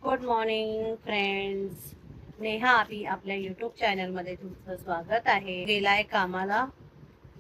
Good morning friends. Neha अभि आपल्या YouTube चॅनलमध्ये तुमचं स्वागत आहे. गेलाय कामाला,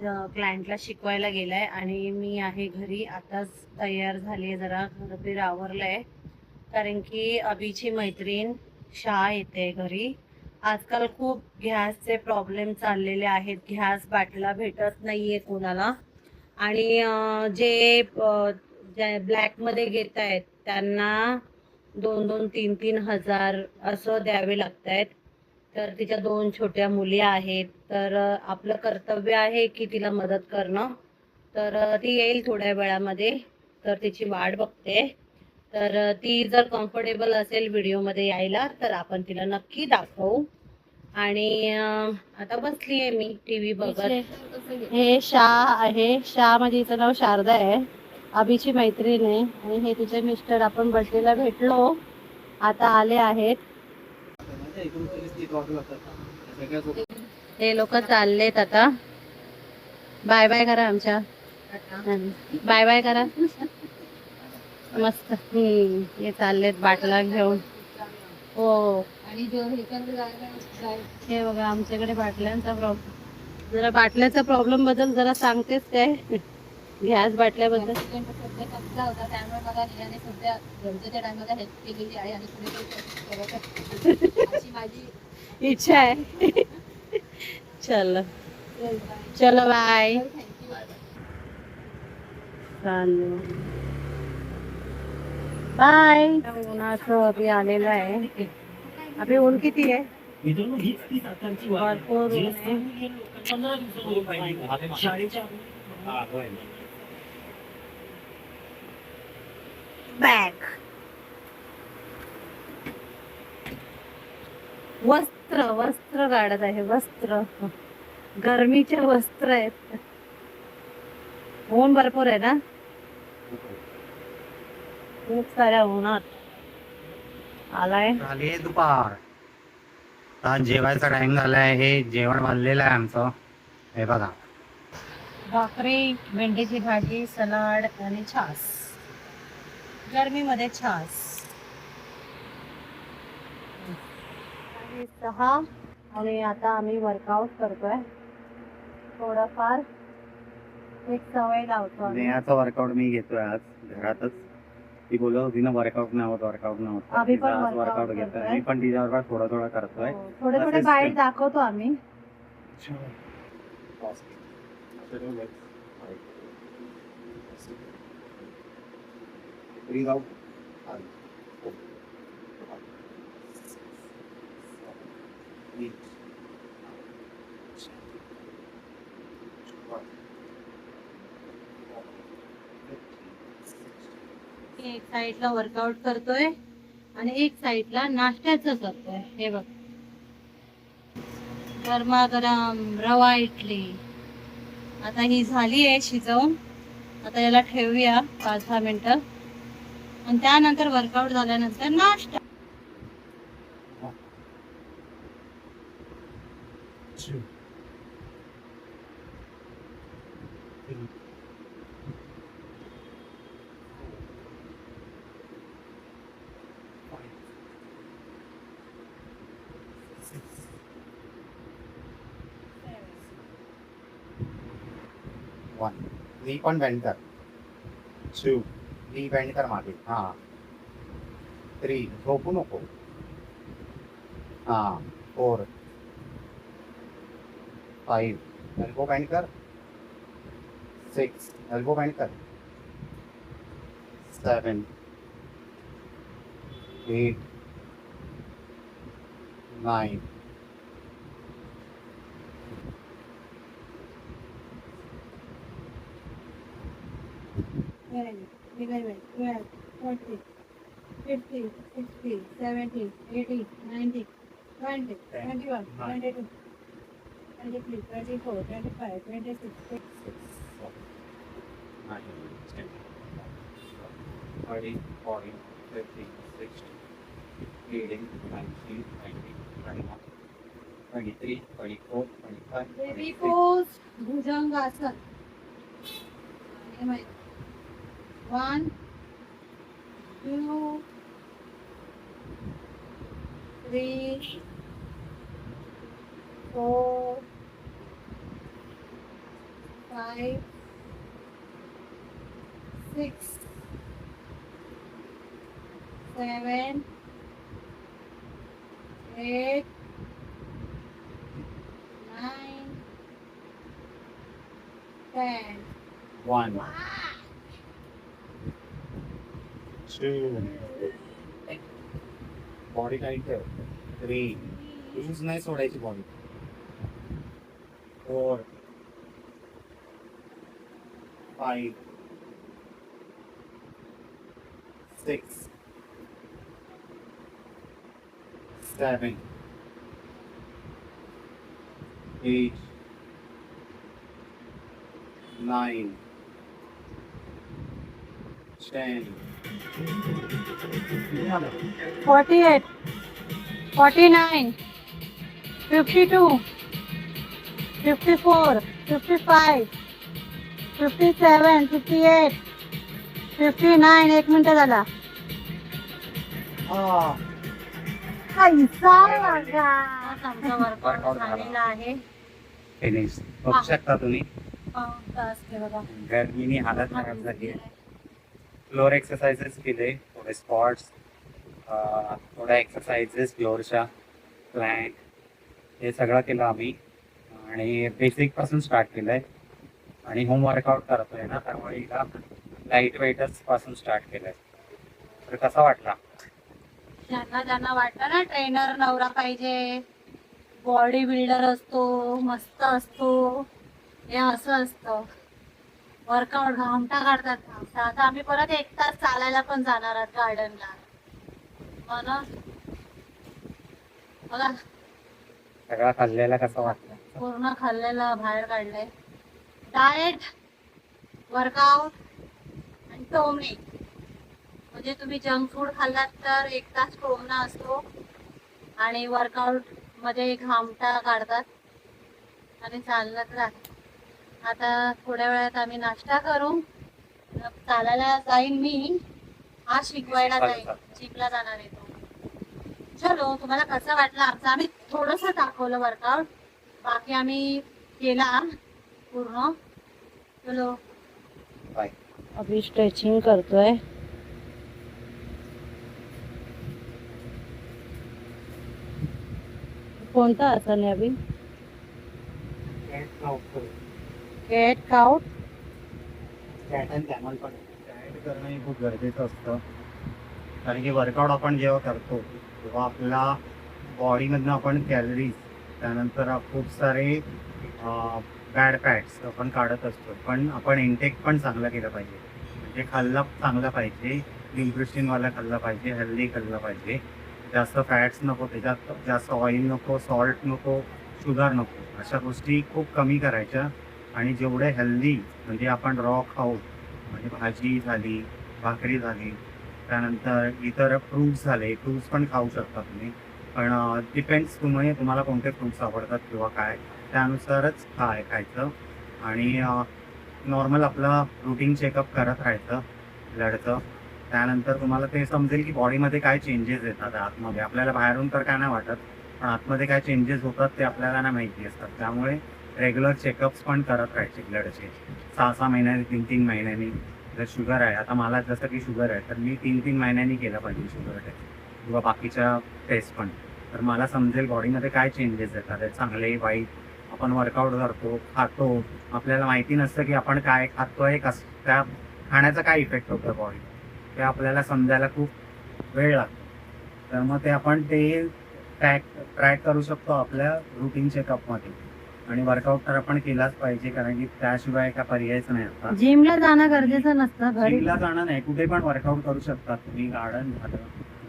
क्लायंटला शिकवायला गेलाय आणि मी आहे घरी. आताच तयार झाली, जरा घरबीर आवरलंय कारण की अभिची मैत्रीण शाह येते घरी. आजकाल खूप गॅसचे प्रॉब्लेम चाललेले आहेत. गॅस बाटला भेटत नाहीये कोणाला आणि जे ब्लॅकमध्ये घेत आहेत त्यांना 2-2, 3-3 हजार असं द्यावे लागत आहेत. तर तिच्या 2 छोट्या मुली आहेत, तर आपलं कर्तव्य आहे की तिला मदत करणं. तर ती येईल थोड्या वेळामध्ये, तर तिची वाट बघते. तर ती जर कम्फर्टेबल असेल व्हिडिओमध्ये यायला तर आपण तिला नक्की दाखवू. आणि आता बसली आहे मी टीव्ही बघत. हे शाह आहे, शाह म्हणजे हिचं नाव शारदा आहे, अभिची मैत्रीण आहे. आणि हे तिचे मिस्टर, आपण बर्थडेला भेटलो, आता आले आहेत. हे लोक चाललेत आता. बाय बाय करा आमच्या, बाय बाय करा. मस्त. हे चाललेत बाटला घेऊन. हो, हे बघा आमच्याकडे बाटल्यांचा प्रॉब्लेम. जरा बाटल्याचा प्रॉब्लेम बद्दल जरा सांगतेस काय? गॅस बाटल्याबद्दल. त्यामुळे मला निघाने सध्या गरजेच्या टाइमला हेल्प केलेली आहे आणि अशी माझी इच्छा आहे. चलो चलो बाय. बाय. उन्हाचं अभि आलेलं आहे. अभि ऊन किती आहे? भरपूर ऊन आहे. बॅग, वस्त्र वस्त्र काढत आहे. वस्त्र, गरमीचे वस्त्र आहेत. ऊन भरपूर आहे ना, खूप साऱ्या उन्हात आलाय. झाली दुपार, आता जेवायचा टाइम झालाय. हे जेवण बनलेलं आहे आमचं. हे बघा, भाकरी, भेंडीची भाजी, सलाड आणि छास. गरमीमध्ये छास. आणि 6. आणि आता आम्ही वर्कआउट करतोय थोडंफार. एक सवय लावतो आम्ही. नेहाचा वर्कआउट मी घेतोय आज घरातच. ती बोलत होती ना वर्कआउट नाही होत, वर्कआउट नाही होत. आम्ही पण वर्कआउट घेतोय मी, पण तिच्याबरोबर थोडं थोडं करतोय. थोडे थोडे बाईट दाखवतो आम्ही. एक साईडला वर्कआउट करतोय आणि एक साईडला नाश्त्याचं करतोय. हे बघ, गरमागरम रवा इडली. आता ही झाली आहे शिजवून. आता याला ठेवूया 5-10 मिनिटं आणि त्यानंतर वर्कआउट झाल्यानंतर नाश्ता. वन, नी पण बेंड कर. 2, नी बेंड कर मागे. हा, 3, झोपू नको. हा, 4, 5, एल्बो बेंड कर. 6, एल्बो बेंड कर. 7, 8, 9. Very good. 12, 14, 15, 16, 17, 18, 19, 20, 21, 22, 23, 24, 25, 26, 9, 10, 30, 40, 50, 60, 18, 19, 20, 21, 23, 24, 25, baby 26. pose, भुजंगासन. 1, 2, 3 4 5 6 7 8 9 10 1 2 बॉडी टाईट ठेव 3 लूज नाही सोडायची बॉडी 4 5 6 7 8 9 10 48 49 52 54 55 57 58 59 1 मिनिट झाला आमचा वर्कआउट झालेला आहे फिनिश बघू शकता तुम्ही बघा गर्मीने हालत खराब झाली आहे फ्लोअर एक्सरसाइजेस केले थोडे स्पॉट्स थोड्या एक्सरसाइजेस फ्लोअरच्या प्लँक हे सगळं केलं आम्ही आणि बेसिक पासून स्टार्ट केलंय आणि होम वर्कआउट करतोय ना त्यामुळे हिला लाईट वेटच पासून स्टार्ट केलंय तर कसा वाटला ज्यांना वाटतं ना ट्रेनर नवरा पाहिजे बॉडी बिल्डर असतो मस्त असतो हे असं असतं वर्कआउट घामटा काढतात घामटा आता आम्ही परत 1 तास चालायला पण जाणार आहोत गार्डनला म्हणून बघा सगळा खाल्लेला कसा वाटला पूर्ण खाल्लेलं बाहेर काढलंय डाएट वर्कआउट आणि टोमणे म्हणजे तुम्ही जंक फूड खाल्लात तर 1 तास टोमणा असतो आणि वर्कआउट मध्ये घामटा काढतात आणि चालत राहत आता थोड्या वेळात आम्ही नाश्ता करू चालायला जाईन मी आज शिकवायला जाईन जिमला जाणार आहे तो चलो तुम्हाला कसं वाटलं आमचं आम्ही थोडंसं दाखवलं वर्कआउट बाकी आम्ही केला पूर्ण चलो बाय अभी स्ट्रेचिंग करतोय कोणता आसन आहे अभी cat cout cat and camel पण डाएट करणं हे खूप गरजेचं असतं कारण की वर्कआउट आपण जेव्हा करतो तेव्हा आपल्या बॉडीमधनं आपण कॅलरीज त्यानंतर खूप सारे बॅड फॅट्स आपण काढत असतो पण आपण इंटेक पण चांगलं केलं पाहिजे म्हणजे खाल्लं चांगलं पाहिजे न्यूट्रिशनवाला खाल्लं पाहिजे हेल्दी खाल्लं पाहिजे जास्त फॅट्स नको त्याच्यात जास्त ऑइल नको सॉल्ट नको शुगर नको अशा गोष्टी खूप कमी करायच्या आणि जेवढे हेल्दी म्हणजे आपण रॉ खाऊ म्हणजे भाजी झाली भाकरी झाली त्यानंतर इतर फ्रूट्स झाले फ्रूट्स पण खाऊ शकता तुम्ही पण डिपेंड्स तुम्हाला कोणते फ्रूट्स आवडतात किंवा काय त्यानुसारच खायचं आणि नॉर्मल आपलं रुटीन चेकअप करत राहायचं ब्लडचं त्यानंतर तुम्हाला ते समजेल की बॉडीमध्ये काय चेंजेस येतात आतमध्ये आपल्याला बाहेरून तर काय नाही वाटत पण आतमध्ये काय चेंजेस होतात ते आपल्याला नाही माहिती असतात त्यामुळे रेग्युलर चेकअप्स पण करत राहायचे ब्लडचे 6-6 महिन्यांनी 3-3 महिन्यांनी जर शुगर आहे आता मला जसं की शुगर आहे तर मी 3-3 महिन्यांनी केलं पाहिजे शुगर टेस्ट किंवा बाकीच्या टेस्ट पण तर मला समजेल बॉडीमध्ये काय चेंजेस येतात चांगले वाईट आपण वर्कआउट करतो खातो आपल्याला माहिती नसतं की आपण काय खातोय त्या खाण्याचा काय इफेक्ट होतो बॉडी ते आपल्याला समजायला खूप वेळ लागतो तर मग ते आपण ते ट्रॅक करू शकतो आपल्या रुटीन चेकअपमध्ये आणि वर्कआउट तर आपण केलाच पाहिजे कारण की त्याशिवाय काय पर्यायच नाही आता जिमला जाणं गरजेचं नसतं जिमला जाणं नाही कुठे पण वर्कआउट करू शकता तुम्ही गार्डन झालं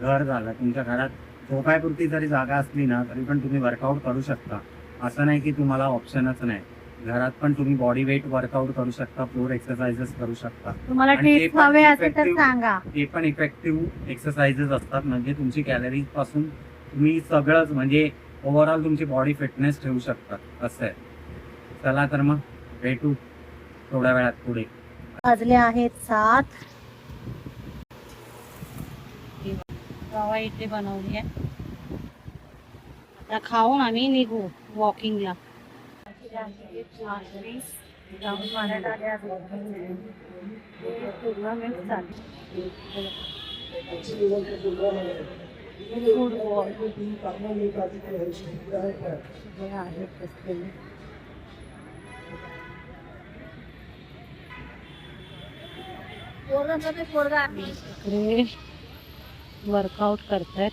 घर झालं तुमच्या घरात झोपायपुरती जरी जागा असली ना तरी पण तुम्ही वर्कआउट करू शकता असं नाही की तुम्हाला ऑप्शनच नाही घरात पण तुम्ही बॉडी वेट वर्कआउट करू शकता फ्लोर एक्सरसाइजेस करू शकता तुम्हाला टिप्स हवे असेल तर सांगा ते पण इफेक्टिव्ह एक्सरसाइजेस असतात म्हणजे तुमची कॅलरीज पासून तुम्ही सगळंच म्हणजे ओव्हरऑल तुमची बॉडी फिटनेस ठेवू शकतात असं आहे चला तर मग भेटू थोड्या वेळात पुढे वाजले आहेत 7 रवा इडली बनवली आहे आता खाऊन आम्ही निघू वॉकिंगला. वर्कआउट करतायत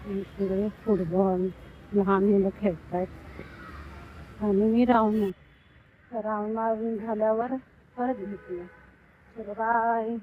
इकडे, फुटबॉल लहान मुलं खेळतायत आणि मी राऊंड मारून झाल्यावर परत घेतलं. बाय.